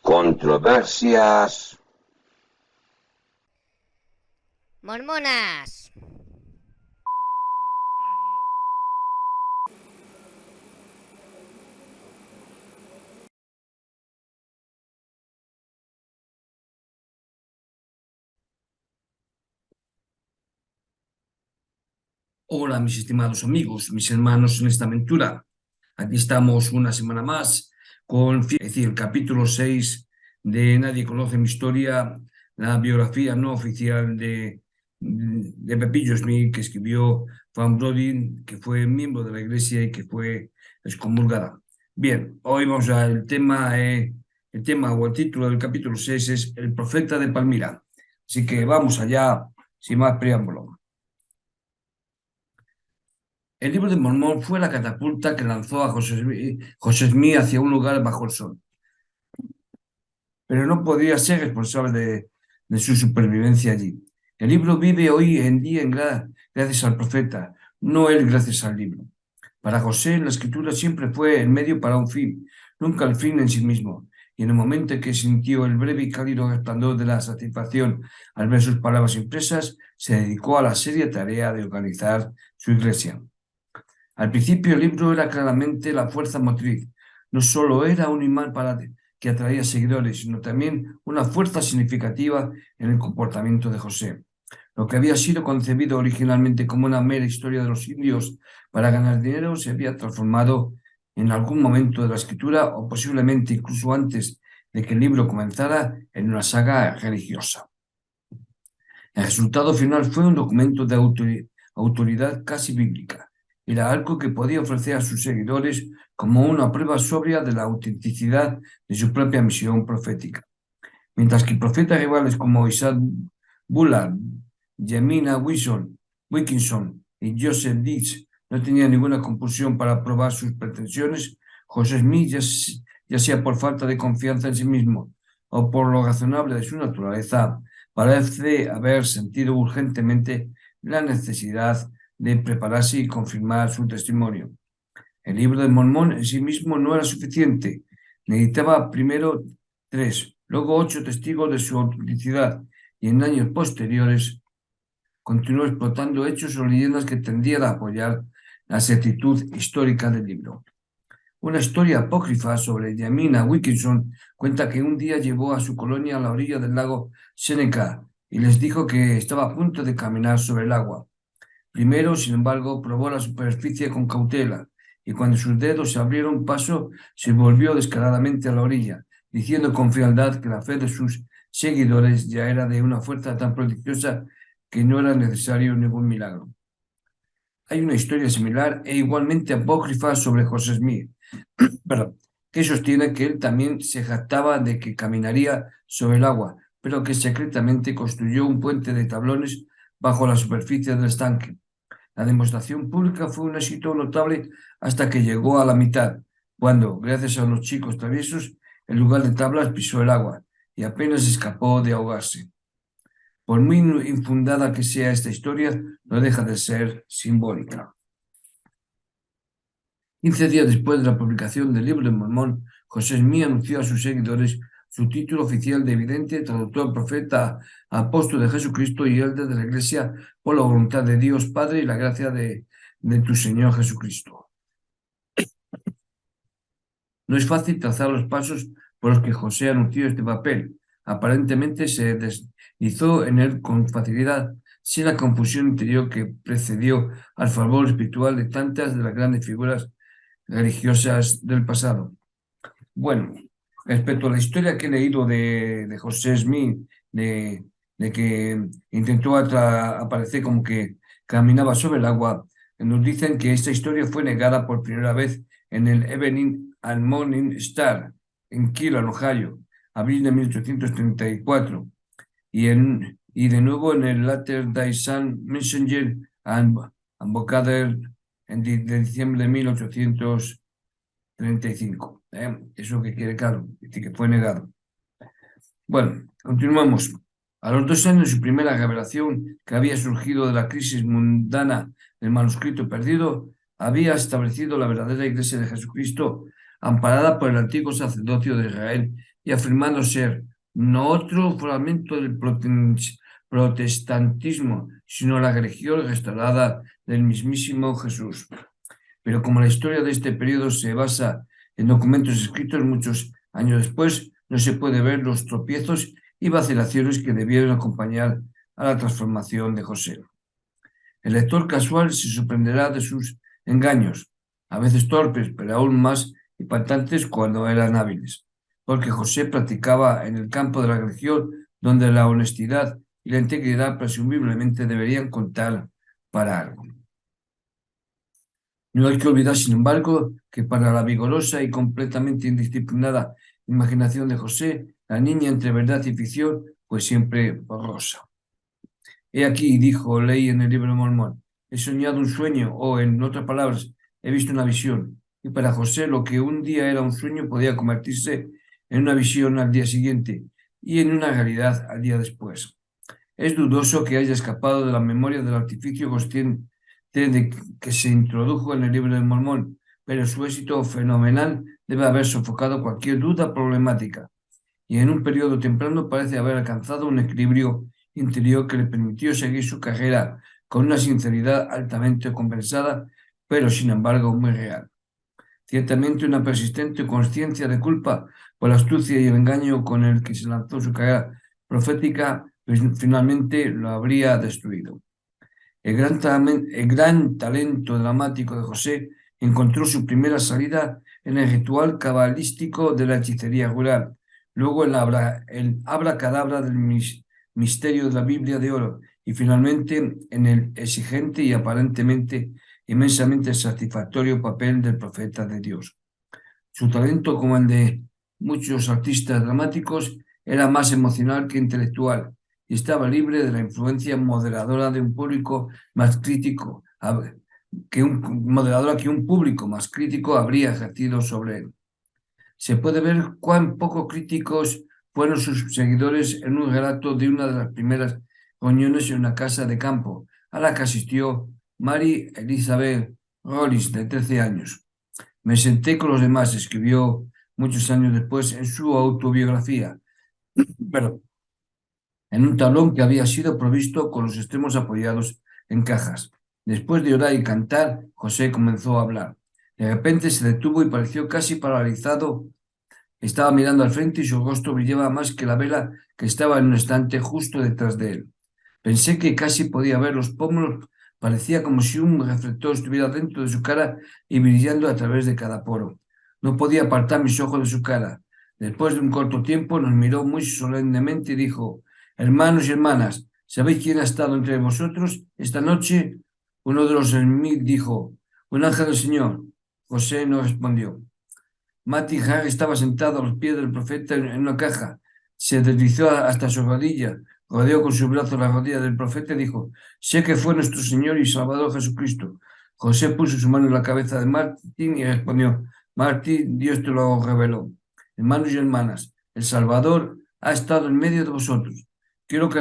Controversias. Mormonas. Hola, mis estimados amigos, mis hermanos en esta aventura. Aquí estamos una semana más con, es decir, el capítulo 6 de Nadie conoce mi historia, la biografía no oficial de Pepillo Smith, que escribió Van Brodin, que fue miembro de la iglesia y que fue excomulgada. Bien, hoy vamos a el tema o el título del capítulo 6 es El profeta de Palmira. Así que vamos allá, sin más preámbulo. El libro de Mormón fue la catapulta que lanzó a José Smith hacia un lugar bajo el sol, pero no podía ser responsable de su supervivencia allí. El libro vive hoy en día gracias al profeta, no él gracias al libro. Para José, la escritura siempre fue el medio para un fin, nunca el fin en sí mismo. Y en el momento en que sintió el breve y cálido resplandor de la satisfacción al ver sus palabras impresas, se dedicó a la seria tarea de organizar su iglesia. Al principio el libro era claramente la fuerza motriz. No solo era un imán que atraía seguidores, sino también una fuerza significativa en el comportamiento de José. Lo que había sido concebido originalmente como una mera historia de los indios para ganar dinero se había transformado en algún momento de la escritura, o posiblemente incluso antes de que el libro comenzara, en una saga religiosa. El resultado final fue un documento de autoridad casi bíblica. Era algo que podía ofrecer a sus seguidores como una prueba sobria de la autenticidad de su propia misión profética. Mientras que profetas rivales como Isaac Bullard, Jemina Wilkinson y Joseph Dix no tenían ninguna compulsión para probar sus pretensiones, José Smith, ya sea por falta de confianza en sí mismo o por lo razonable de su naturaleza, parece haber sentido urgentemente la necesidad de prepararse y confirmar su testimonio. El libro de Mormón en sí mismo no era suficiente. Necesitaba primero 3, luego 8 testigos de su autenticidad, y en años posteriores continuó explotando hechos o leyendas que tendían a apoyar la exactitud histórica del libro. Una historia apócrifa sobre Jemina Wilkinson cuenta que un día llevó a su colonia a la orilla del lago Seneca y les dijo que estaba a punto de caminar sobre el agua. Primero, sin embargo, probó la superficie con cautela y cuando sus dedos se abrieron paso, se volvió descaradamente a la orilla, diciendo con frialdad que la fe de sus seguidores ya era de una fuerza tan prodigiosa que no era necesario ningún milagro. Hay una historia similar e igualmente apócrifa sobre José Smith, que sostiene que él también se jactaba de que caminaría sobre el agua, pero que secretamente construyó un puente de tablones bajo la superficie del estanque. La demostración pública fue un éxito notable hasta que llegó a la mitad, cuando, gracias a unos chicos traviesos, en lugar de tablas pisó el agua y apenas escapó de ahogarse. Por muy infundada que sea esta historia, no deja de ser simbólica. 15 días después de la publicación del Libro de Mormón, José Smith anunció a sus seguidores su título oficial de evidente, traductor, profeta, apóstol de Jesucristo y élder de la Iglesia por la voluntad de Dios Padre y la gracia de tu Señor Jesucristo. No es fácil trazar los pasos por los que José anunció este papel. Aparentemente se deslizó en él con facilidad, sin la confusión interior que precedió al favor espiritual de tantas de las grandes figuras religiosas del pasado. Bueno, respecto a la historia que he leído de José Smith, de que intentó aparecer como que caminaba sobre el agua, nos dicen que esta historia fue negada por primera vez en el Evening and Morning Star, en Kill, Ohio, abril de 1834, y de nuevo en el Latter Day Sun Messenger and Vocader de diciembre de 1835. Eso que quiere claro, que fue negado. Bueno, continuamos. A los 2 años de su primera revelación, que había surgido de la crisis mundana del manuscrito perdido, había establecido la verdadera Iglesia de Jesucristo, amparada por el antiguo sacerdocio de Israel y afirmando ser no otro fragmento del protestantismo, sino la religión restaurada del mismísimo Jesús. Pero como la historia de este periodo se basa en documentos escritos muchos años después, no se puede ver los tropiezos y vacilaciones que debieron acompañar a la transformación de José. El lector casual se sorprenderá de sus engaños, a veces torpes, pero aún más impactantes cuando eran hábiles, porque José practicaba en el campo de la religión donde la honestidad y la integridad presumiblemente deberían contar para algo. No hay que olvidar, sin embargo, que para la vigorosa y completamente indisciplinada imaginación de José, la niña entre verdad y ficción fue siempre borrosa. He aquí, dijo, leí en el libro de Mormón, he soñado un sueño, o en otras palabras, he visto una visión. Y para José lo que un día era un sueño podía convertirse en una visión al día siguiente y en una realidad al día después. Es dudoso que haya escapado de la memoria del artificio consciente de que se introdujo en el libro de Mormón, pero su éxito fenomenal debe haber sofocado cualquier duda problemática y en un periodo temprano parece haber alcanzado un equilibrio interior que le permitió seguir su carrera con una sinceridad altamente compensada, pero sin embargo muy real. Ciertamente una persistente conciencia de culpa por la astucia y el engaño con el que se lanzó su carrera profética, pues finalmente lo habría destruido. El gran talento dramático de José encontró su primera salida en el ritual cabalístico de la hechicería rural, luego el abracadabra del misterio de la Biblia de oro y finalmente en el exigente y aparentemente inmensamente satisfactorio papel del profeta de Dios. Su talento, como el de muchos artistas dramáticos, era más emocional que intelectual y estaba libre de la influencia moderadora de un público más crítico, moderadora que un público más crítico habría ejercido sobre él. Se puede ver cuán poco críticos fueron sus seguidores en un relato de una de las primeras reuniones en una casa de campo a la que asistió Mary Elizabeth Rollis, de 13 años. Me senté con los demás, escribió muchos años después en su autobiografía, pero en un tablón que había sido provisto con los extremos apoyados en cajas. Después de orar y cantar, José comenzó a hablar. De repente se detuvo y pareció casi paralizado. Estaba mirando al frente y su rostro brillaba más que la vela que estaba en un estante justo detrás de él. Pensé que casi podía ver los pómulos. Parecía como si un reflector estuviera dentro de su cara y brillando a través de cada poro. No podía apartar mis ojos de su cara. Después de un corto tiempo nos miró muy solemnemente y dijo, hermanos y hermanas, ¿sabéis quién ha estado entre vosotros esta noche? Uno de los mí dijo, un ángel del Señor. José no respondió. Mati Har estaba sentado a los pies del profeta en una caja. Se deslizó hasta su rodilla, rodeó con su brazo la rodilla del profeta y dijo, sé que fue nuestro Señor y Salvador Jesucristo. José puso su mano en la cabeza de Martín y respondió, Martín, Dios te lo reveló. Hermanos y hermanas, el Salvador ha estado en medio de vosotros. Quiero que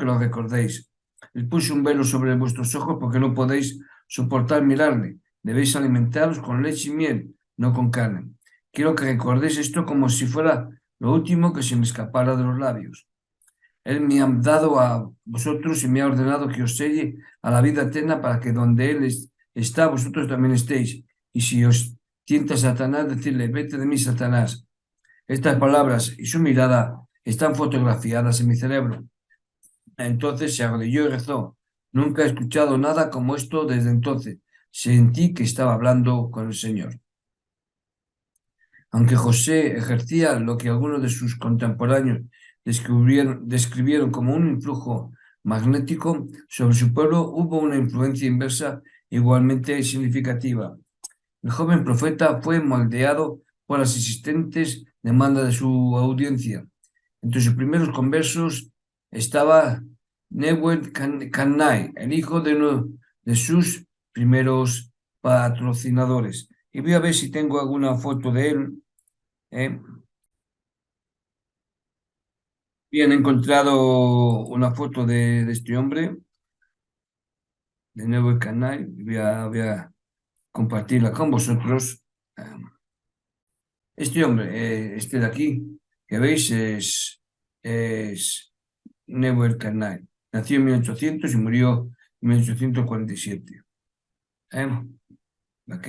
lo recordéis. Él puso un velo sobre vuestros ojos porque no podéis soportar mirarle. Debéis alimentaros con leche y miel, no con carne. Quiero que recordéis esto como si fuera lo último que se me escapara de los labios. Él me ha dado a vosotros y me ha ordenado que os selle a la vida eterna para que donde Él está, vosotros también estéis. Y si os tienta Satanás, decirle, vete de mí, Satanás. Estas palabras y su mirada están fotografiadas en mi cerebro. Entonces se arrodilló y rezó. Nunca he escuchado nada como esto desde entonces. Sentí que estaba hablando con el Señor. Aunque José ejercía lo que algunos de sus contemporáneos describieron como un influjo magnético sobre su pueblo, hubo una influencia inversa igualmente significativa. El joven profeta fue moldeado por las insistentes demandas de su audiencia. Entre sus primeros conversos estaba Newell Cannay, el hijo de uno de sus primeros patrocinadores. Y voy a ver si tengo alguna foto de él. ¿Eh? Bien, he encontrado una foto de este hombre, de nuevo canal, y voy a compartirla con vosotros. Este hombre, este de aquí, que veis es Nebuel Karnaim. Nació en 1800 y murió en 1847. Para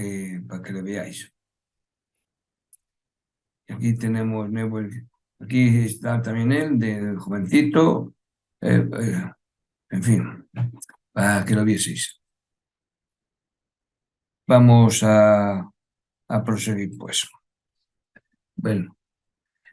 que le veáis. Aquí tenemos Nebuel. Aquí está también él, del jovencito. En fin, para que lo vieseis. Vamos a proseguir, pues. Bueno,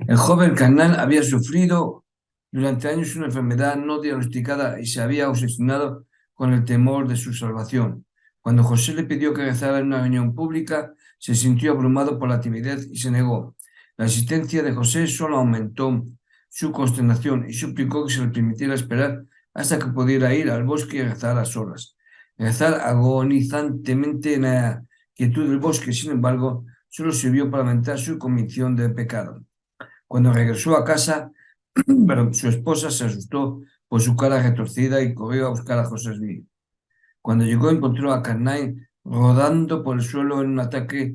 el joven Canán había sufrido durante años una enfermedad no diagnosticada y se había obsesionado con el temor de su salvación. Cuando José le pidió que rezara en una reunión pública, se sintió abrumado por la timidez y se negó. La existencia de José solo aumentó su consternación y suplicó que se le permitiera esperar hasta que pudiera ir al bosque y rezar a solas. Rezar agonizantemente en la quietud del bosque, sin embargo, solo sirvió para aumentar su convicción de pecado. Cuando regresó a casa, pero su esposa se asustó por su cara retorcida y corrió a buscar a José Smith. Cuando llegó, encontró a Carnine rodando por el suelo en un ataque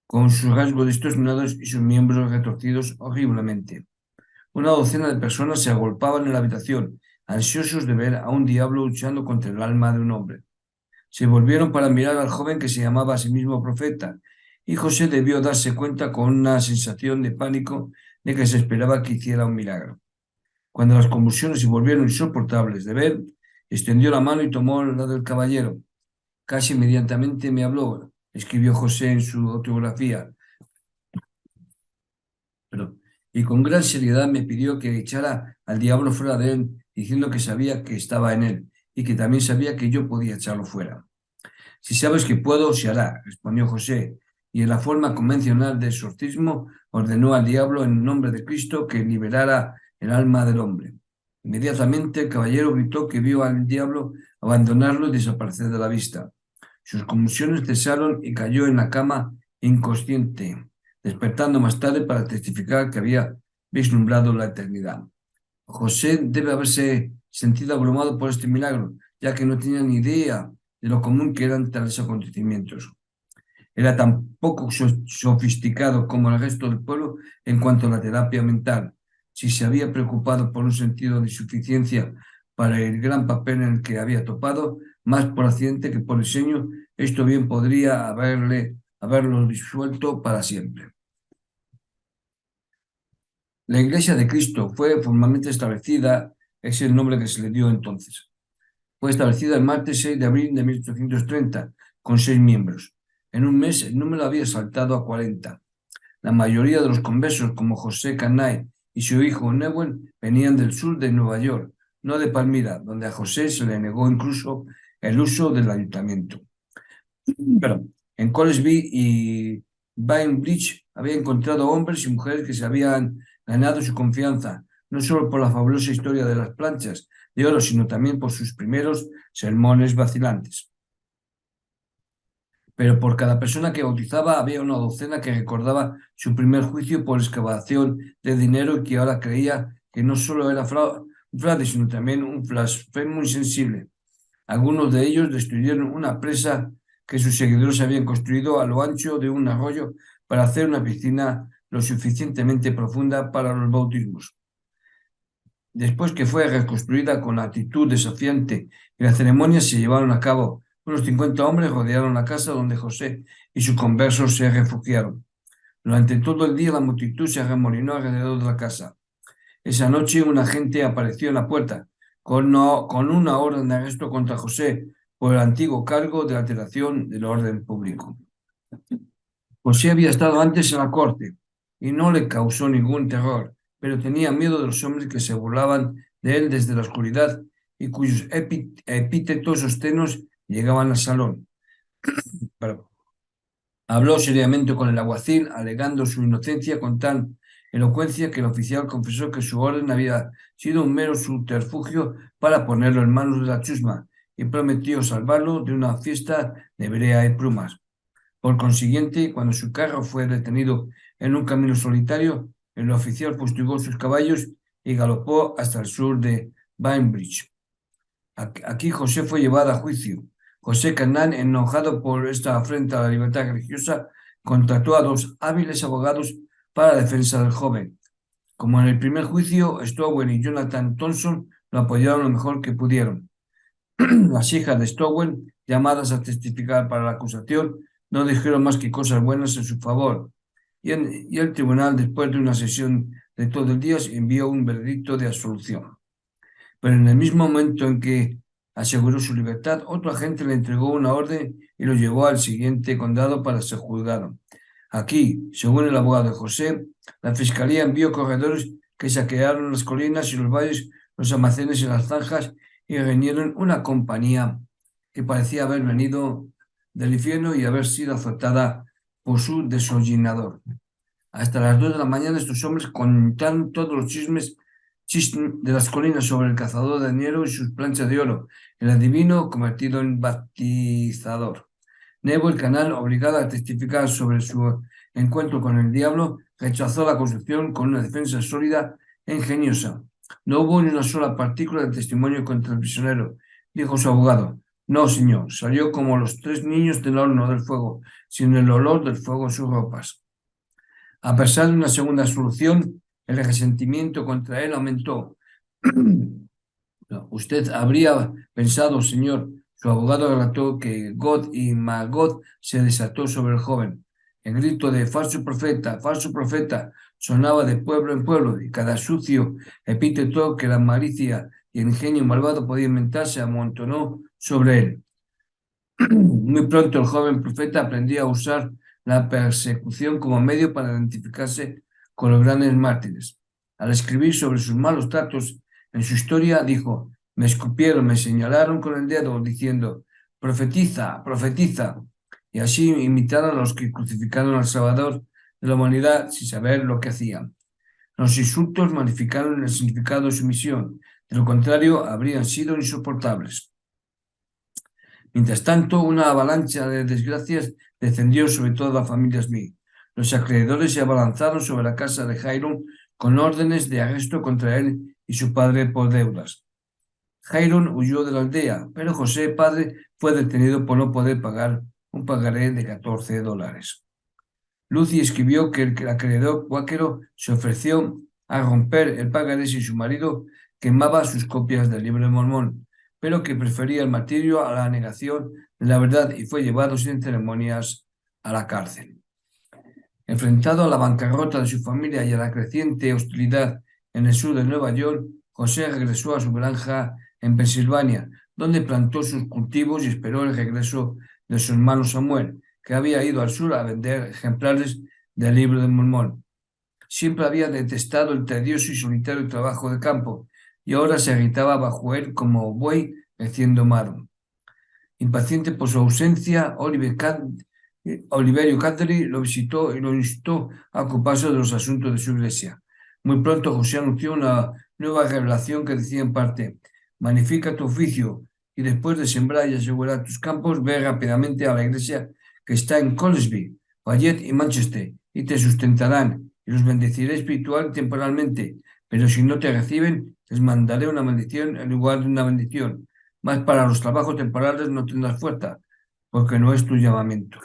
con sus rasgos distorsionados y sus miembros retorcidos horriblemente. Una docena de personas se agolpaban en la habitación, ansiosos de ver a un diablo luchando contra el alma de un hombre. Se volvieron para mirar al joven que se llamaba a sí mismo profeta, y José debió darse cuenta con una sensación de pánico de que se esperaba que hiciera un milagro. Cuando las convulsiones se volvieron insoportables de ver, extendió la mano y tomó la del caballero. Casi inmediatamente me habló, escribió José en su autobiografía, y con gran seriedad me pidió que echara al diablo fuera de él, diciendo que sabía que estaba en él y que también sabía que yo podía echarlo fuera. Si sabes que puedo, se hará, respondió José, y en la forma convencional de exorcismo ordenó al diablo en nombre de Cristo que liberara el alma del hombre. Inmediatamente el caballero gritó que vio al diablo abandonarlo y desaparecer de la vista. Sus convulsiones cesaron y cayó en la cama inconsciente, despertando más tarde para testificar que había vislumbrado la eternidad. José debe haberse sentido abrumado por este milagro, ya que no tenía ni idea de lo común que eran tales acontecimientos. Era tan poco sofisticado como el resto del pueblo en cuanto a la terapia mental. Si se había preocupado por un sentido de insuficiencia para el gran papel en el que había topado, más por accidente que por diseño, esto bien podría haberlo disuelto para siempre. La Iglesia de Cristo fue formalmente establecida, es el nombre que se le dio entonces. Fue establecida el martes 6 de abril de 1830, con 6 miembros. En un mes el número había saltado a 40. La mayoría de los conversos, como José Canay y su hijo Newell, venían del sur de Nueva York, no de Palmira, donde a José se le negó incluso el uso del ayuntamiento. Pero en Colesby y Bainbridge había encontrado hombres y mujeres que se habían ganado su confianza, no solo por la fabulosa historia de las planchas de oro, sino también por sus primeros sermones vacilantes. Pero por cada persona que bautizaba había una docena que recordaba su primer juicio por excavación de dinero y que ahora creía que no solo era un fraude, sino también un blasfemo insensible. Algunos de ellos destruyeron una presa que sus seguidores habían construido a lo ancho de un arroyo para hacer una piscina lo suficientemente profunda para los bautismos. Después que fue reconstruida con actitud desafiante y las ceremonias se llevaron a cabo, unos 50 hombres rodearon la casa donde José y sus conversos se refugiaron. Durante todo el día la multitud se arremolinó alrededor de la casa. Esa noche un agente apareció en la puerta con una orden de arresto contra José por el antiguo cargo de alteración del orden público. José había estado antes en la corte y no le causó ningún terror, pero tenía miedo de los hombres que se burlaban de él desde la oscuridad y cuyos epítetos obscenos llegaban al salón. Pero habló seriamente con el alguacil, alegando su inocencia con tal elocuencia que el oficial confesó que su orden había sido un mero subterfugio para ponerlo en manos de la chusma y prometió salvarlo de una fiesta de brea y plumas. Por consiguiente, cuando su carro fue detenido en un camino solitario, el oficial fustigó sus caballos y galopó hasta el sur de Bainbridge. Aquí José fue llevado a juicio. José Canán, enojado por esta afrenta a la libertad religiosa, contrató a 2 hábiles abogados para la defensa del joven. Como en el primer juicio, Stowell y Jonathan Thompson lo apoyaron lo mejor que pudieron. Las hijas de Stowell, llamadas a testificar para la acusación, no dijeron más que cosas buenas en su favor. Y el tribunal, después de una sesión de todo el día, envió un veredicto de absolución. Pero en el mismo momento en que aseguró su libertad, otro agente le entregó una orden y lo llevó al siguiente condado para ser juzgado. Aquí, según el abogado de José, la fiscalía envió corredores que saquearon las colinas y los valles, los almacenes y las zanjas y reunieron una compañía que parecía haber venido del infierno y haber sido azotada por su desollinador. Hasta las 2 de la mañana estos hombres contaron todos los chismes de las colinas sobre el cazador de dinero y sus planchas de oro, el adivino convertido en baptizador. Nebo, el canal, obligado a testificar sobre su encuentro con el diablo, rechazó la acusación con una defensa sólida e ingeniosa. No hubo ni una sola partícula de testimonio contra el prisionero, dijo su abogado. No, señor, salió como los 3 niños del horno del fuego, sin el olor del fuego en sus ropas. A pesar de una segunda solución, el resentimiento contra él aumentó. Usted habría pensado, señor, su abogado relató que God y Magog se desató sobre el joven. El grito de falso profeta, sonaba de pueblo en pueblo y cada sucio epíteto que la malicia y el ingenio malvado podía inventar se amontonó sobre él. Muy pronto el joven profeta aprendió a usar la persecución como medio para identificarse con los grandes mártires. Al escribir sobre sus malos tratos en su historia, dijo, me escupieron, me señalaron con el dedo, diciendo, profetiza, profetiza. Y así imitaron a los que crucificaron al Salvador de la humanidad sin saber lo que hacían. Los insultos magnificaron el significado de su misión, de lo contrario, habrían sido insoportables. Mientras tanto, una avalancha de desgracias descendió sobre toda la familia Smith. Los acreedores se abalanzaron sobre la casa de Hiram con órdenes de arresto contra él y su padre por deudas. Hiram huyó de la aldea, pero José, padre, fue detenido por no poder pagar un pagaré de $14. Lucy escribió que el acreedor cuáquero se ofreció a romper el pagaré si su marido quemaba sus copias del libro de Mormón, pero que prefería el martirio a la negación de la verdad y fue llevado sin ceremonias a la cárcel. Enfrentado a la bancarrota de su familia y a la creciente hostilidad en el sur de Nueva York, José regresó a su granja en Pensilvania, donde plantó sus cultivos y esperó el regreso de su hermano Samuel, que había ido al sur a vender ejemplares del libro de Mormón. Siempre había detestado el tedioso y solitario trabajo de campo, y ahora se agitaba bajo él como buey recién domado. Impaciente por su ausencia, Oliverio Cateri lo visitó y lo instó a ocuparse de los asuntos de su iglesia. Muy pronto José anunció una nueva revelación que decía en parte, magnifica tu oficio y después de sembrar y asegurar tus campos, ve rápidamente a la iglesia que está en Colesby, Fayette y Manchester, y te sustentarán y los bendeciré espiritual y temporalmente, pero si no te reciben, les mandaré una maldición en lugar de una bendición. Mas para los trabajos temporales no tendrás fuerza, porque no es tu llamamiento.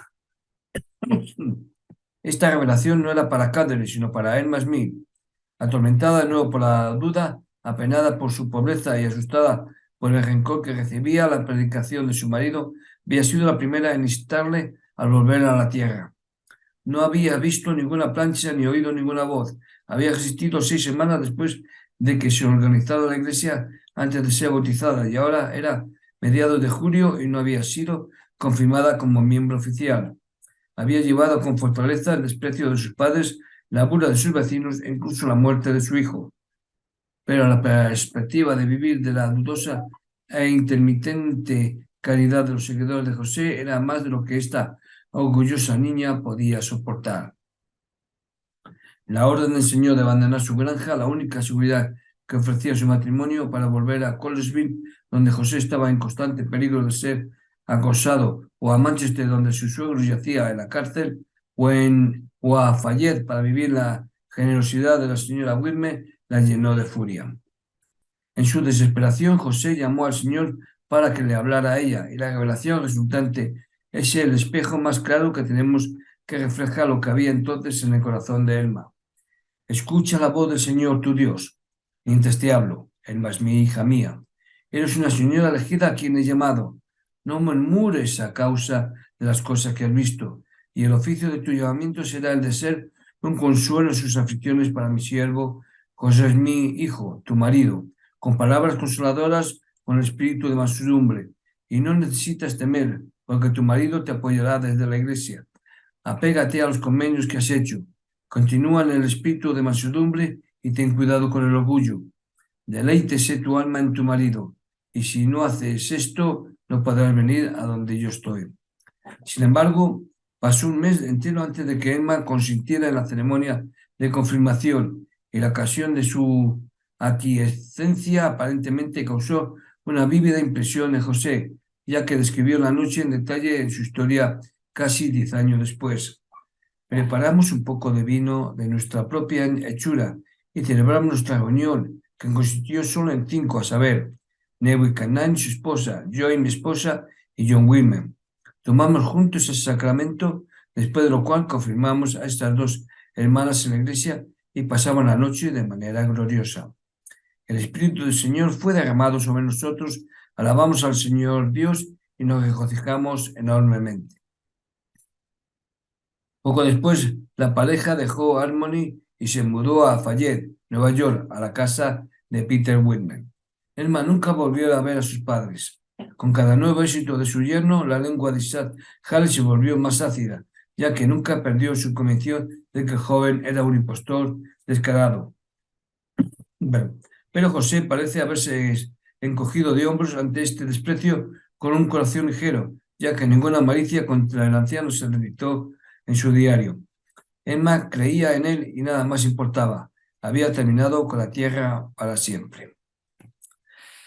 Esta revelación no era para Catherine, sino para Emma Smith. Atormentada de nuevo por la duda, apenada por su pobreza y asustada por el rencor que recibía, la predicación de su marido había sido la primera en instarle al volver a la tierra. No había visto ninguna plancha ni oído ninguna voz. Había existido 6 semanas después de que se organizara la iglesia antes de ser bautizada y ahora era mediados de julio y no había sido confirmada como miembro oficial. Había llevado con fortaleza el desprecio de sus padres, la burla de sus vecinos e incluso la muerte de su hijo. Pero la perspectiva de vivir de la dudosa e intermitente caridad de los seguidores de José era más de lo que esta orgullosa niña podía soportar. La orden del Señor de abandonar su granja, la única seguridad que ofrecía su matrimonio para volver a Colesville, donde José estaba en constante peligro de ser acosado, o a Manchester, donde su suegro yacía en la cárcel, o a Fayette para vivir la generosidad de la señora Whitmer, la llenó de furia. En su desesperación, José llamó al Señor para que le hablara a ella, y la revelación resultante es el espejo más claro que tenemos que refleja lo que había entonces en el corazón de Elma. Escucha la voz del Señor tu Dios, mientras te hablo. Elma es mi hija mía. Eres una señora elegida a quien he llamado. No murmures a causa de las cosas que has visto, y el oficio de tu llamamiento será el de ser un consuelo en sus aflicciones para mi siervo, José es mi hijo, tu marido, con palabras consoladoras, con el espíritu de mansedumbre. Y no necesitas temer, porque tu marido te apoyará desde la iglesia. Apégate a los convenios que has hecho. Continúa en el espíritu de mansedumbre y ten cuidado con el orgullo. Deleítese tu alma en tu marido, y si no haces esto, no podrás venir a donde yo estoy. Sin embargo, pasó un mes entero antes de que Emma consintiera en la ceremonia de confirmación, y la ocasión de su aquiescencia aparentemente causó una vívida impresión en José, ya que describió la noche en detalle en su historia casi 10 años después. Preparamos un poco de vino de nuestra propia hechura y celebramos nuestra reunión, que consistió solo en 5, a saber, Nebu Canaan, su esposa, Joy, mi esposa, y John Wilman. Tomamos juntos el sacramento, después de lo cual confirmamos a estas dos hermanas en la iglesia y pasamos la noche de manera gloriosa. El Espíritu del Señor fue derramado sobre nosotros, alabamos al Señor Dios y nos regocijamos enormemente. Poco después, la pareja dejó Harmony y se mudó a Fayette, Nueva York, a la casa de Peter Whitman. Elma nunca volvió a ver a sus padres. Con cada nuevo éxito de su yerno, la lengua de Isaac Hale se volvió más ácida, ya que nunca perdió su convicción de que el joven era un impostor descarado. Pero José parece haberse encogido de hombros ante este desprecio con un corazón ligero, ya que ninguna malicia contra el anciano se le dictó en su diario. Emma creía en él y nada más importaba. Había terminado con la tierra para siempre.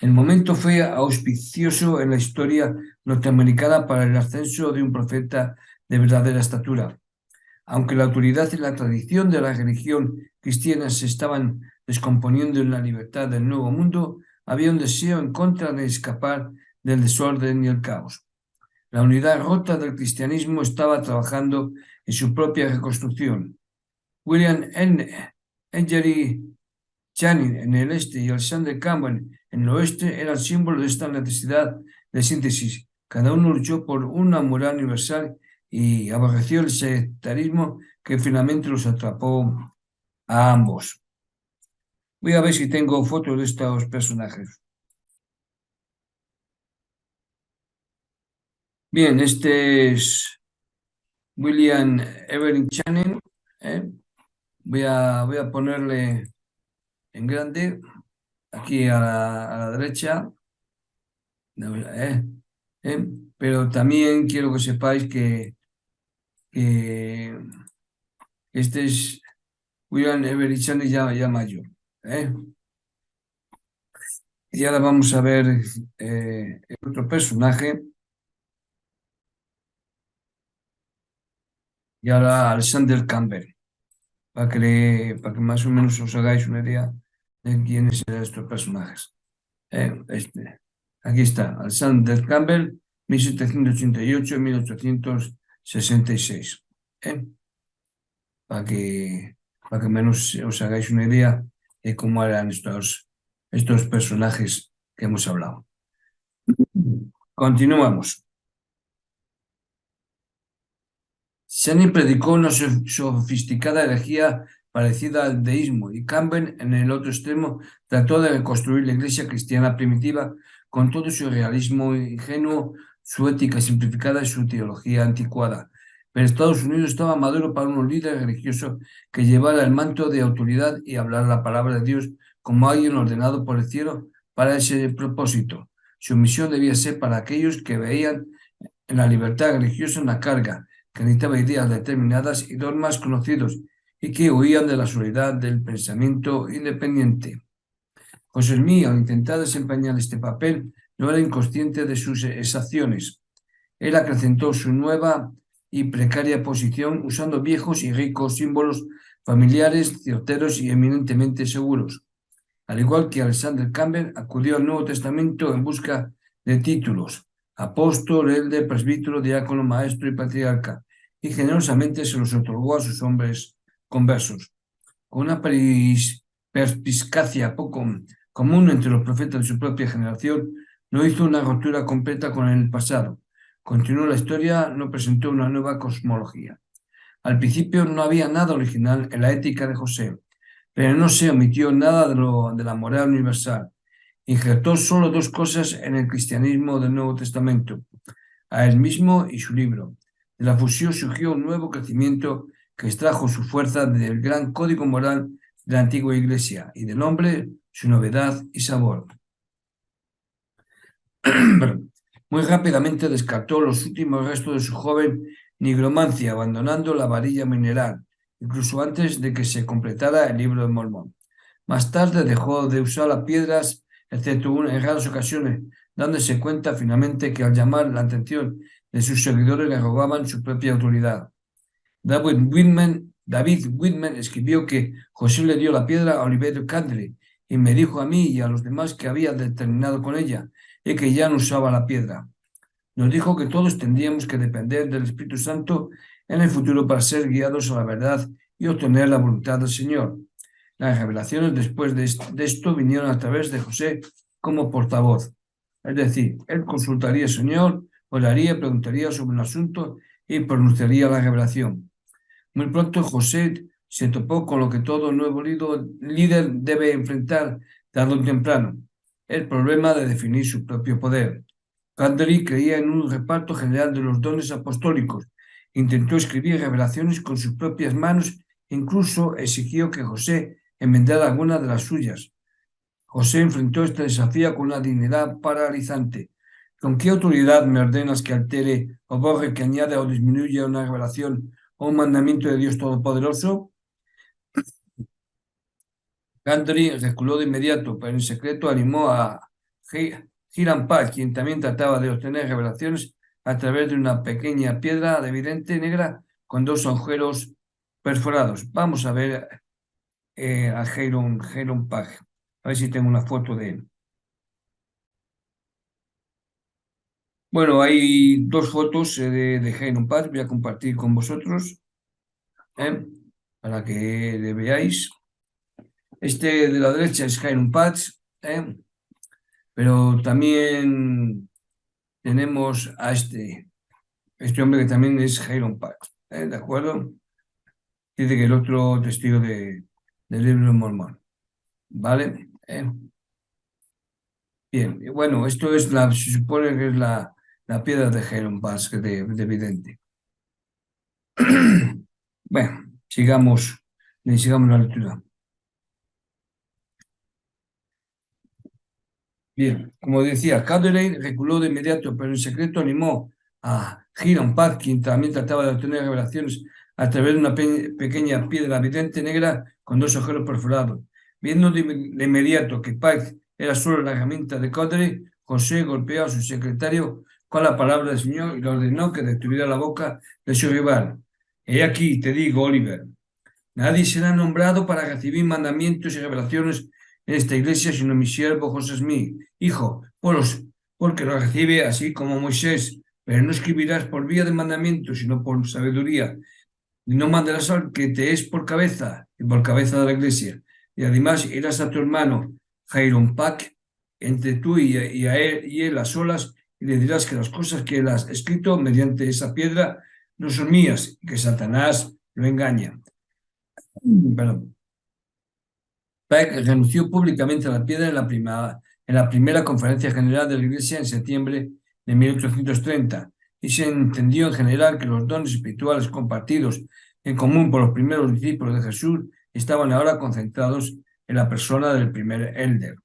El momento fue auspicioso en la historia norteamericana para el ascenso de un profeta de verdadera estatura. Aunque la autoridad y la tradición de la religión cristiana se estaban descomponiendo en la libertad del nuevo mundo, había un deseo en contra de escapar del desorden y el caos. La unidad rota del cristianismo estaba trabajando en su propia reconstrucción. William Henry Channing en el este y Alexander Campbell en el oeste eran símbolos de esta necesidad de síntesis. Cada uno luchó por una moral universal y aborreció el sectarismo que finalmente los atrapó a ambos. Voy a ver si tengo fotos de estos personajes. Bien, este es William Evelyn Channing. Voy a ponerle en grande aquí a la derecha. Eh, pero también quiero que sepáis que este es William Everett ya mayor. ¿Eh? Y ahora vamos a ver el otro personaje, y ahora Alexander Campbell, para que más o menos os hagáis una idea de quiénes eran estos personajes. Aquí está, Alexander Campbell, 1788-1866. ¿Eh? Para que menos os hagáis una idea de cómo eran estos personajes que hemos hablado. Continuamos. Channing predicó una sofisticada herejía parecida al deísmo, y Campbell, en el otro extremo, trató de reconstruir la iglesia cristiana primitiva con todo su realismo ingenuo, su ética simplificada y su teología anticuada. Pero Estados Unidos estaba maduro para un líder religioso que llevara el manto de autoridad y hablara la palabra de Dios como alguien ordenado por el cielo para ese propósito. Su misión debía ser para aquellos que veían en la libertad religiosa una carga, que necesitaba ideas determinadas y dogmas conocidos, y que huían de la soledad del pensamiento independiente. José Smith, al intentar desempeñar este papel, no era inconsciente de sus exacciones. Él acrecentó su nueva y precaria posición usando viejos y ricos símbolos familiares, certeros y eminentemente seguros. Al igual que Alexander Campbell, acudió al Nuevo Testamento en busca de títulos: apóstol, elder, presbítero, diácono, maestro y patriarca, y generosamente se los otorgó a sus hombres conversos. con una perspicacia poco común entre los profetas de su propia generación, no hizo una ruptura completa con el pasado. Continuó la historia, no presentó una nueva cosmología. Al principio no había nada original en la ética de José, pero no se omitió nada de la moral universal. Injertó solo dos cosas en el cristianismo del Nuevo Testamento: a él mismo y su libro. De la fusión surgió un nuevo crecimiento que extrajo su fuerza del gran código moral de la antigua Iglesia y del hombre su novedad y sabor. Muy rápidamente descartó los últimos restos de su joven nigromancia, abandonando la varilla mineral, incluso antes de que se completara el libro de Mormón. Más tarde dejó de usar las piedras, excepto en raras ocasiones, dándose cuenta finalmente que al llamar la atención de sus seguidores le robaban su propia autoridad. David Whitman escribió que José le dio la piedra a Oliverio Candley y me dijo a mí y a los demás que había terminado con ella y que ya no usaba la piedra. Nos dijo que todos tendríamos que depender del Espíritu Santo en el futuro para ser guiados a la verdad y obtener la voluntad del Señor. Las revelaciones después de esto vinieron a través de José como portavoz. Es decir, él consultaría al Señor, oraría, preguntaría sobre un asunto y pronunciaría la revelación. Muy pronto José se topó con lo que todo nuevo líder debe enfrentar tarde o temprano: el problema de definir su propio poder. Candley creía en un reparto general de los dones apostólicos. Intentó escribir revelaciones con sus propias manos e incluso exigió que José enmendara alguna de las suyas. José enfrentó este desafío con una dignidad paralizante. ¿Con qué autoridad me ordenas que altere o borre, que añade o disminuya una revelación o un mandamiento de Dios Todopoderoso? Gandhi reculó de inmediato, pero en secreto animó a Hiram Paz, quien también trataba de obtener revelaciones a través de una pequeña piedra de vidente negra con dos agujeros perforados. Vamos a ver a Hiram Paz. A ver si tengo una foto de él. Bueno, hay dos fotos de Hiram Paz, voy a compartir con vosotros eh, para que le veáis. Este de la derecha es Hiram Paz, pero también tenemos a este hombre que también es Hiram Paz, ¿de acuerdo? Dice que el otro testigo del libro de Mormón, ¿vale? Bien, y bueno, esto es se supone que es la piedra de Hiram Paz, de vidente. Bueno, sigamos la lectura. Bien, como decía, Candley reculó de inmediato, pero en secreto animó a Hiram Paz, quien también trataba de obtener revelaciones a través de una pequeña piedra vidente negra con dos agujeros perforados. Viendo de inmediato que Paz era solo la herramienta de Candley, José golpeó a su secretario con la palabra del Señor y le ordenó que detuviera la boca de su rival. He aquí, te digo, Oliver, nadie será nombrado para recibir mandamientos y revelaciones en esta iglesia, sino mi siervo José Smith, hijo, porque lo recibe así como Moisés, pero no escribirás por vía de mandamiento, sino por sabiduría, y no mandarás al que te es por cabeza, y por cabeza de la iglesia. Y además irás a tu hermano Jairon Pac, entre tú y él a solas, y le dirás que las cosas que él ha escrito mediante esa piedra no son mías, y que Satanás lo engaña. Perdón. Peck renunció públicamente a la piedra en la primera conferencia general de la Iglesia en septiembre de 1830 y se entendió en general que los dones espirituales compartidos en común por los primeros discípulos de Jesús estaban ahora concentrados en la persona del primer elder.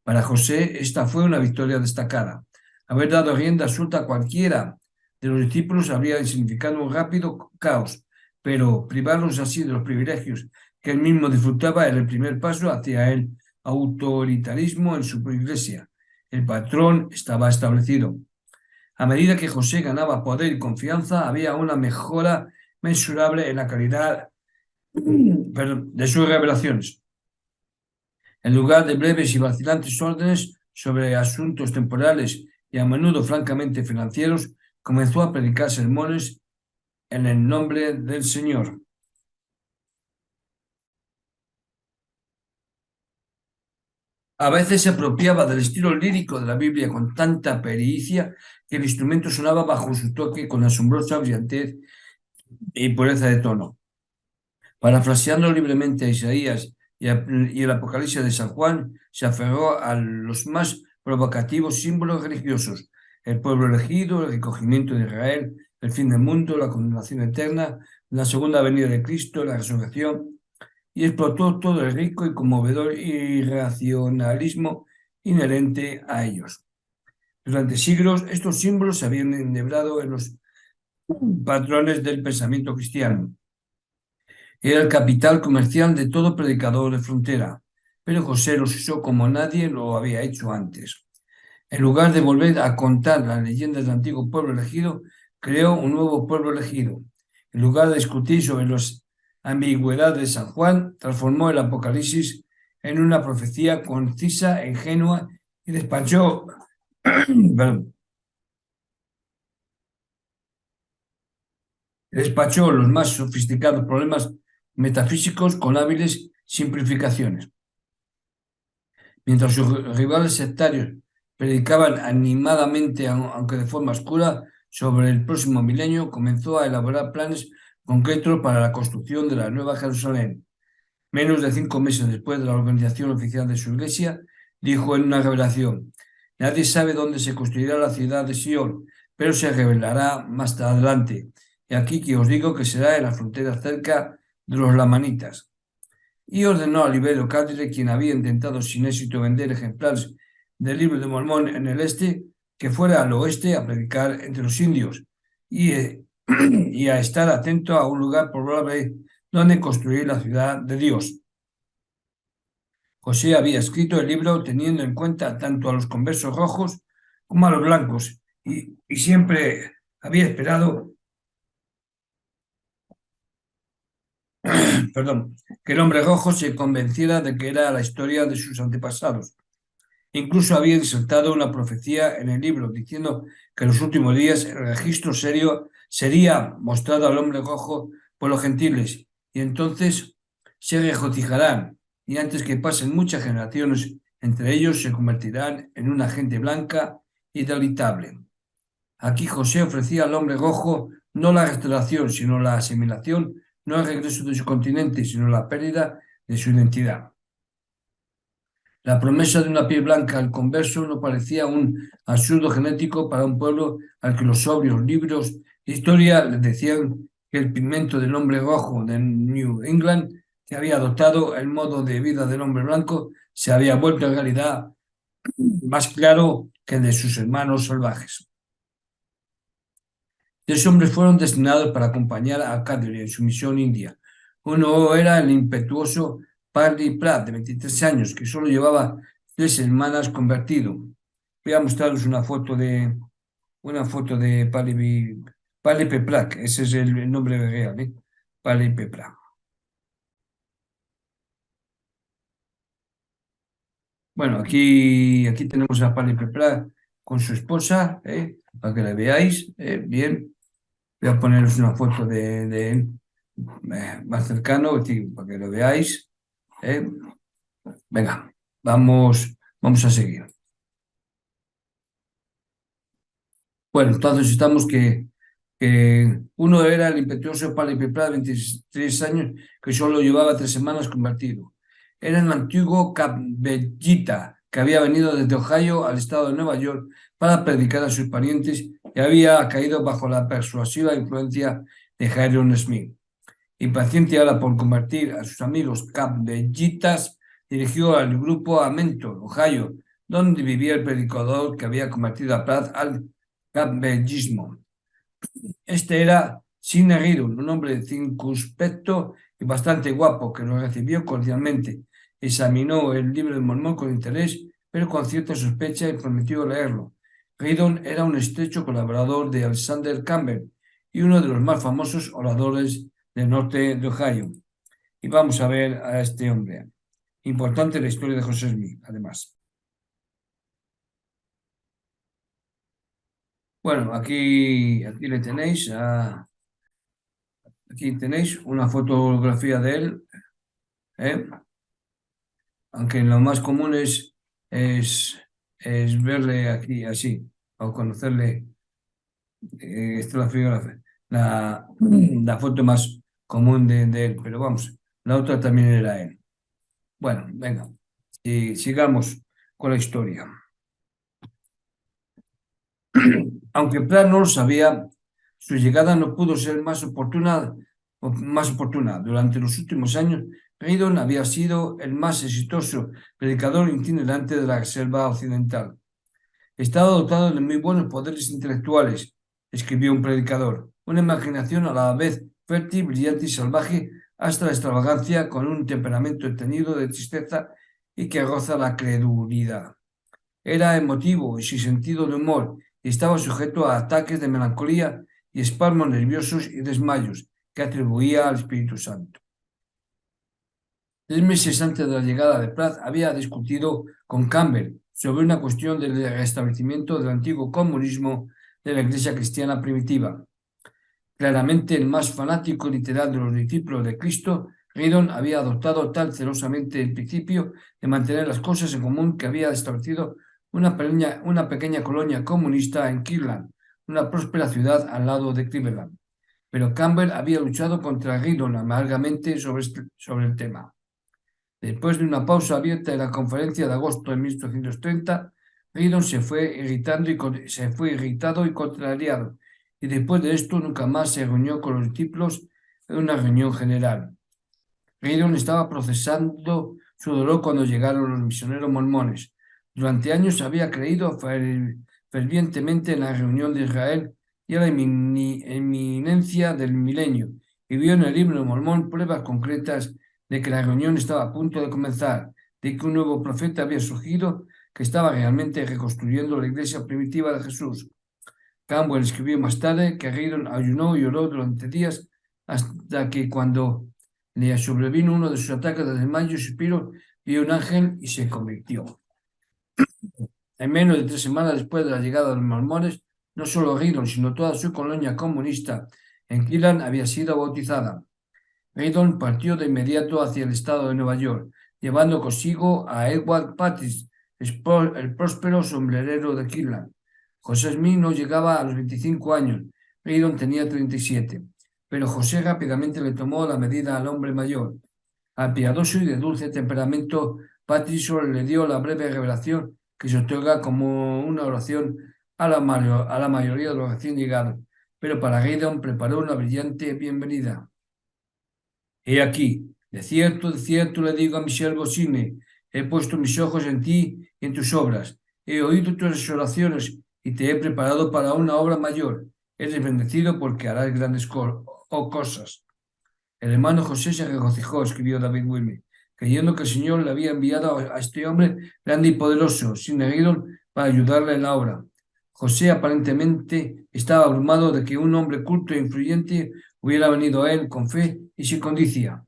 Para José, esta fue una victoria destacada. Haber dado rienda suelta a cualquiera de los discípulos habría significado un rápido caos, pero privarlos así de los privilegios que él mismo disfrutaba era el primer paso hacia el autoritarismo en su iglesia. El patrón estaba establecido. A medida que José ganaba poder y confianza, había una mejora mensurable en la calidad de sus revelaciones. En lugar de breves y vacilantes órdenes sobre asuntos temporales y a menudo francamente financieros, comenzó a predicar sermones en el nombre del Señor. A veces se apropiaba del estilo lírico de la Biblia con tanta pericia que el instrumento sonaba bajo su toque con asombrosa brillantez y pureza de tono. Parafraseando libremente a Isaías y el Apocalipsis de San Juan, se aferró a los más provocativos símbolos religiosos: el pueblo elegido, el recogimiento de Israel, el fin del mundo, la condenación eterna, la segunda venida de Cristo, la resurrección, y explotó todo el rico y conmovedor irracionalismo inherente a ellos. Durante siglos, estos símbolos se habían enhebrado en los patrones del pensamiento cristiano. Era el capital comercial de todo predicador de frontera, pero José los usó como nadie lo había hecho antes. En lugar de volver a contar las leyendas del antiguo pueblo elegido, creó un nuevo pueblo elegido. En lugar de discutir sobre las ambigüedades de San Juan, transformó el Apocalipsis en una profecía concisa e ingenua y despachó los más sofisticados problemas metafísicos con hábiles simplificaciones. Mientras sus rivales sectarios predicaban animadamente, aunque de forma oscura, sobre el próximo milenio, comenzó a elaborar planes concretos para la construcción de la Nueva Jerusalén. Menos de 5 meses después de la organización oficial de su iglesia, dijo en una revelación: nadie sabe dónde se construirá la ciudad de Sion, pero se revelará más adelante. Y aquí que os digo que será en la frontera cerca de los lamanitas. Y ordenó a Liberio Cadre, quien había intentado sin éxito vender ejemplares del Libro de Mormón en el este, que fuera al oeste a predicar entre los indios y a estar atento a un lugar probable donde construir la ciudad de Dios. José había escrito el libro teniendo en cuenta tanto a los conversos rojos como a los blancos, y siempre había esperado, perdón, que el hombre rojo se convenciera de que era la historia de sus antepasados. Incluso había insertado una profecía en el libro diciendo que en los últimos días el registro serio sería mostrado al hombre rojo por los gentiles, y entonces se regocijarán, y antes que pasen muchas generaciones, entre ellos se convertirán en una gente blanca y delictable. Aquí José ofrecía al hombre rojo no la restauración, sino la asimilación, no el regreso de su continente, sino la pérdida de su identidad. La promesa de una piel blanca al converso no parecía un absurdo genético para un pueblo al que los sobrios libros de historia le decían que el pigmento del hombre rojo de New England, que había adoptado el modo de vida del hombre blanco, se había vuelto en realidad más claro que el de sus hermanos salvajes. 3 hombres fueron destinados para acompañar a Cadre en su misión india. Uno era el impetuoso Paddy Pratt, de 23 años, que solo llevaba 3 semanas convertido. Voy a mostraros una foto de Paddy Pratt, ese es el nombre real, ¿eh? Paddy Pratt. Bueno, aquí tenemos a Paddy Pratt con su esposa, para que la veáis, bien. Voy a poneros una foto de él más cercano, para que lo veáis. ¿eh? Venga, vamos a seguir. Bueno, entonces estamos que uno era el impetuoso Pala de 23 años, que solo llevaba 3 semanas convertido. Era un antiguo cabellita que había venido desde Ohio al estado de Nueva York para predicar a sus parientes y había caído bajo la persuasiva influencia de Hiram Smith. Impaciente ahora por convertir a sus amigos cabellitas, dirigió al grupo a Mentor, Ohio, donde vivía el predicador que había convertido a Pratt al cabellismo. Este era Sidney Rigdon, un hombre circunspecto y bastante guapo, que lo recibió cordialmente. Examinó el libro de Mormón con interés, pero con cierta sospecha, y prometió leerlo. Rigdon era un estrecho colaborador de Alexander Campbell y uno de los más famosos oradores del norte de Ohio. Y vamos a ver a este hombre. Importante la historia de José Smith, además. Bueno, aquí le tenéis. Aquí tenéis una fotografía de él, ¿eh? Aunque lo más común es es verle aquí así, o conocerle. Esta es la foto más común de él, pero vamos, la otra también era él. Bueno, venga, sigamos con la historia. Aunque Prat no lo sabía, su llegada no pudo ser más oportuna. Durante los últimos años, Gaydon había sido el más exitoso predicador itinerante de la Selva Occidental. Estaba dotado de muy buenos poderes intelectuales, escribió un predicador, una imaginación a la vez fértil, brillante y salvaje, hasta la extravagancia, con un temperamento teñido de tristeza y que goza la credulidad. Era emotivo y sin sentido de humor y estaba sujeto a ataques de melancolía y espasmos nerviosos y desmayos que atribuía al Espíritu Santo. 3 meses antes de la llegada de Pratt había discutido con Campbell sobre una cuestión del restablecimiento del antiguo comunismo de la Iglesia cristiana primitiva. Claramente el más fanático literal de los discípulos de Cristo, Gaydon había adoptado tan celosamente el principio de mantener las cosas en común que había establecido una pequeña colonia comunista en Kirtland, una próspera ciudad al lado de Cleveland. Pero Campbell había luchado contra Gaydon amargamente sobre el tema. Después de una pausa abierta en la conferencia de agosto de 1830, Gaydon se fue irritado y contrariado, y después de esto nunca más se reunió con los discípulos en una reunión general. Gaydon estaba procesando su dolor cuando llegaron los misioneros mormones. Durante años había creído fervientemente en la reunión de Israel y a la inminencia del milenio, y vio en el libro de Mormón pruebas concretas de que la reunión estaba a punto de comenzar, de que un nuevo profeta había surgido que estaba realmente reconstruyendo la iglesia primitiva de Jesús. Campbell escribió más tarde que Gaydon ayunó y oró durante días hasta que cuando le sobrevino uno de sus ataques de desmayo y suspiro, vio un ángel y se convirtió. En menos de 3 semanas después de la llegada de los mormones, no solo Gaydon, sino toda su colonia comunista en Cleveland había sido bautizada. Gaydon partió de inmediato hacia el estado de Nueva York, llevando consigo a Edward Pattis, el próspero sombrerero de Cleveland. José Smith no llegaba a los 25 años, Gaydon tenía 37, pero José rápidamente le tomó la medida al hombre mayor. Al piadoso y de dulce temperamento, Pattis solo le dio la breve revelación que se otorga como una oración a la mayoría de los recién llegados, pero para Gaydon preparó una brillante bienvenida. He aquí, de cierto le digo a mi siervo Sidney, he puesto mis ojos en ti y en tus obras, he oído tus oraciones y te he preparado para una obra mayor. Eres bendecido porque harás grandes cosas. El hermano José se regocijó, escribió David Wilmer, creyendo que el Señor le había enviado a este hombre grande y poderoso, sin Gaydon, para ayudarle en la obra. José aparentemente estaba abrumado de que un hombre culto e influyente hubiera venido a él con fe y sin codicia.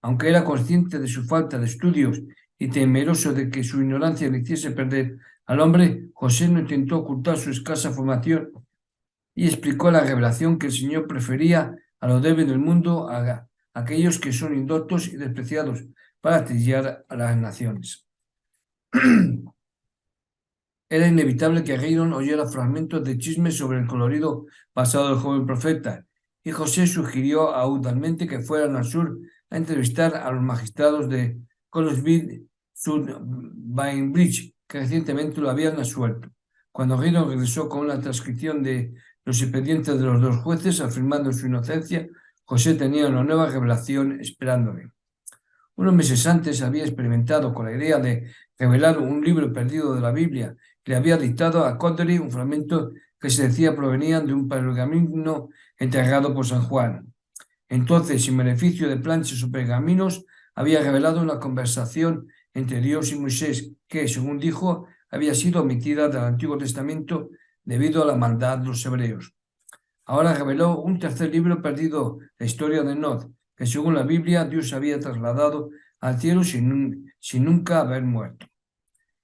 Aunque era consciente de su falta de estudios y temeroso de que su ignorancia le hiciese perder al hombre, José no intentó ocultar su escasa formación y explicó la revelación que el Señor prefería a los débiles del mundo, a aquellos que son indoctos y despreciados, para trillar a las naciones. Era inevitable que Gaydon oyera fragmentos de chismes sobre el colorido pasado del joven profeta, y José sugirió audazmente que fueran al sur a entrevistar a los magistrados de Colesville sur Bainbridge, que recientemente lo habían absuelto. Cuando Gaydon regresó con una transcripción de los expedientes de los 2 jueces afirmando su inocencia, José tenía una nueva revelación esperándole. Unos meses antes había experimentado con la idea de revelar un libro perdido de la Biblia que le había dictado a Cottery un fragmento que se decía provenían de un pergamino entregado por San Juan. Entonces, sin beneficio de planchas o pergaminos, había revelado una conversación entre Dios y Moisés que, según dijo, había sido omitida del Antiguo Testamento debido a la maldad de los hebreos. Ahora reveló un tercer libro perdido, la historia de Enoch, que según la Biblia Dios había trasladado al cielo sin nunca haber muerto.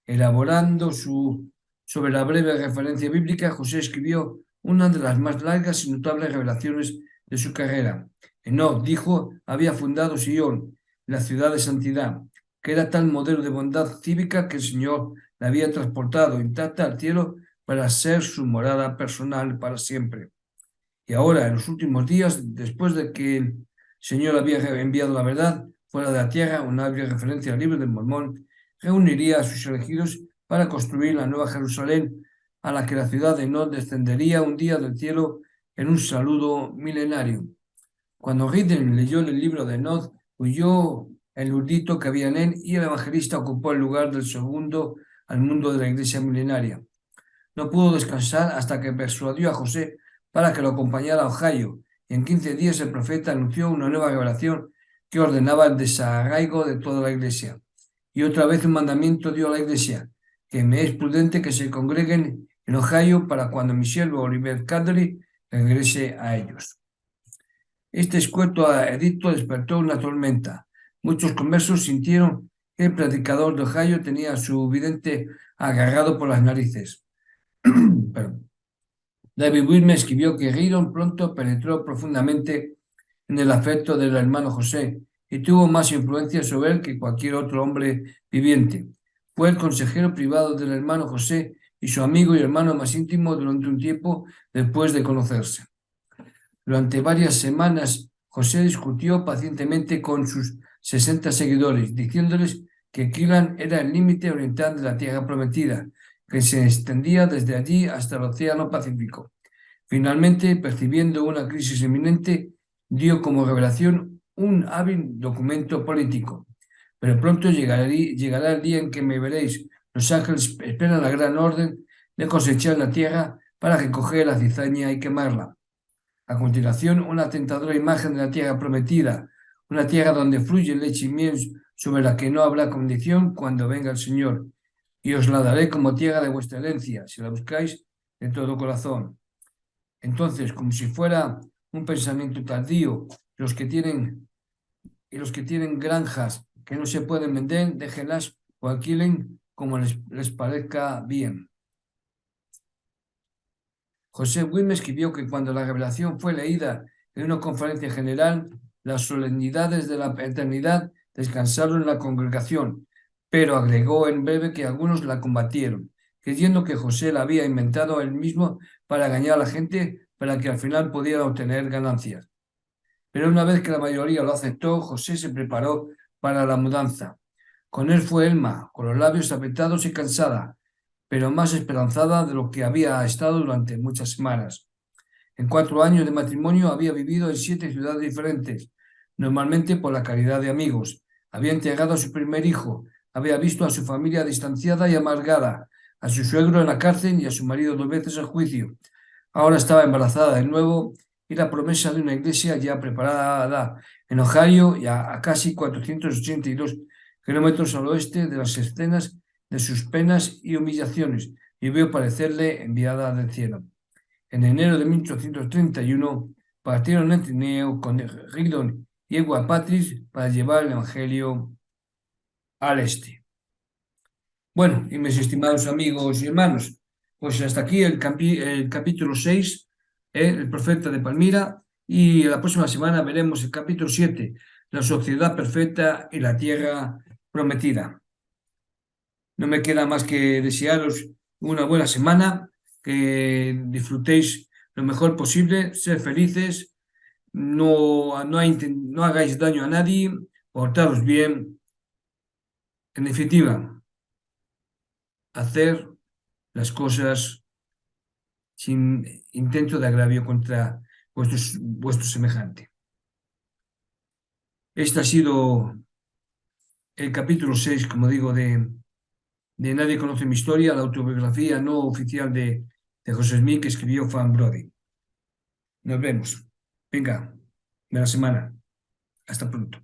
Elaborando sobre la breve referencia bíblica, José escribió una de las más largas y notables revelaciones de su carrera. Enoch, dijo, había fundado Sion, la ciudad de santidad, que era tal modelo de bondad cívica que el Señor la había transportado intacta al cielo para ser su morada personal para siempre. Y ahora, en los últimos días, después de que el Señor había enviado la verdad fuera de la tierra, una amplia referencia al libro del Mormón, reuniría a sus elegidos para construir la nueva Jerusalén, a la que la ciudad de Nod descendería un día del cielo en un saludo milenario. Cuando Gideon leyó el libro de Nod, huyó el erudito que había en él y el evangelista ocupó el lugar del segundo al mundo de la iglesia milenaria. No pudo descansar hasta que persuadió a José para que lo acompañara a Ohio, y en 15 días el profeta anunció una nueva revelación que ordenaba el desarraigo de toda la iglesia. Y otra vez un mandamiento dio a la iglesia, que me es prudente que se congreguen en Ohio para cuando mi siervo Oliver Cowdery regrese a ellos. Este escueto edicto despertó una tormenta. Muchos conversos sintieron que el predicador de Ohio tenía a su vidente agarrado por las narices. David Wilmer escribió que Gideon pronto penetró profundamente en el afecto del hermano José y tuvo más influencia sobre él que cualquier otro hombre viviente. Fue el consejero privado del hermano José y su amigo y hermano más íntimo durante un tiempo después de conocerse. Durante varias semanas, José discutió pacientemente con sus 60 seguidores, diciéndoles que Kilan era el límite oriental de la tierra prometida, que se extendía desde allí hasta el Océano Pacífico. Finalmente, percibiendo una crisis inminente, dio como revelación un hábil documento político. Pero pronto llegará el día en que me veréis. Los ángeles esperan la gran orden de cosechar la tierra para recoger la cizaña y quemarla. A continuación, una tentadora imagen de la tierra prometida, una tierra donde fluye leche y miel, sobre la que no habrá condición cuando venga el Señor. Y os la daré como tierra de vuestra herencia, si la buscáis de todo corazón. Entonces, como si fuera un pensamiento tardío, los que tienen granjas que no se pueden vender, déjenlas o alquilen como les parezca bien. José Wilmer escribió que cuando la revelación fue leída en una conferencia general, las solemnidades de la eternidad descansaron en la congregación, pero agregó en breve que algunos la combatieron, creyendo que José la había inventado él mismo para engañar a la gente para que al final pudieran obtener ganancias. Pero una vez que la mayoría lo aceptó, José se preparó para la mudanza. Con él fue Elma, con los labios apretados y cansada, pero más esperanzada de lo que había estado durante muchas semanas. En 4 años de matrimonio había vivido en 7 ciudades diferentes, normalmente por la caridad de amigos. Había entregado a su primer hijo, había visto a su familia distanciada y amargada, a su suegro en la cárcel y a su marido 2 veces en juicio. Ahora estaba embarazada de nuevo y la promesa de una iglesia ya preparada en Ohio y a casi 482 kilómetros al oeste de las escenas de sus penas y humillaciones, y vio parecerle enviada del cielo. En enero de 1831 partieron en trineo con Gideon y Edward Patris para llevar el Evangelio al este. Bueno, y mis estimados amigos y hermanos, pues hasta aquí el capítulo 6, el profeta de Palmira, y la próxima semana veremos el capítulo 7, la sociedad perfecta y la tierra prometida. No me queda más que desearos una buena semana, que disfrutéis lo mejor posible, ser felices, no hagáis daño a nadie, portaros bien. En definitiva, hacer las cosas sin intento de agravio contra vuestro semejante. Este ha sido el capítulo 6, como digo, de Nadie conoce mi historia, la autobiografía no oficial de José Smith que escribió Fan Brody. Nos vemos. Venga, buena semana. Hasta pronto.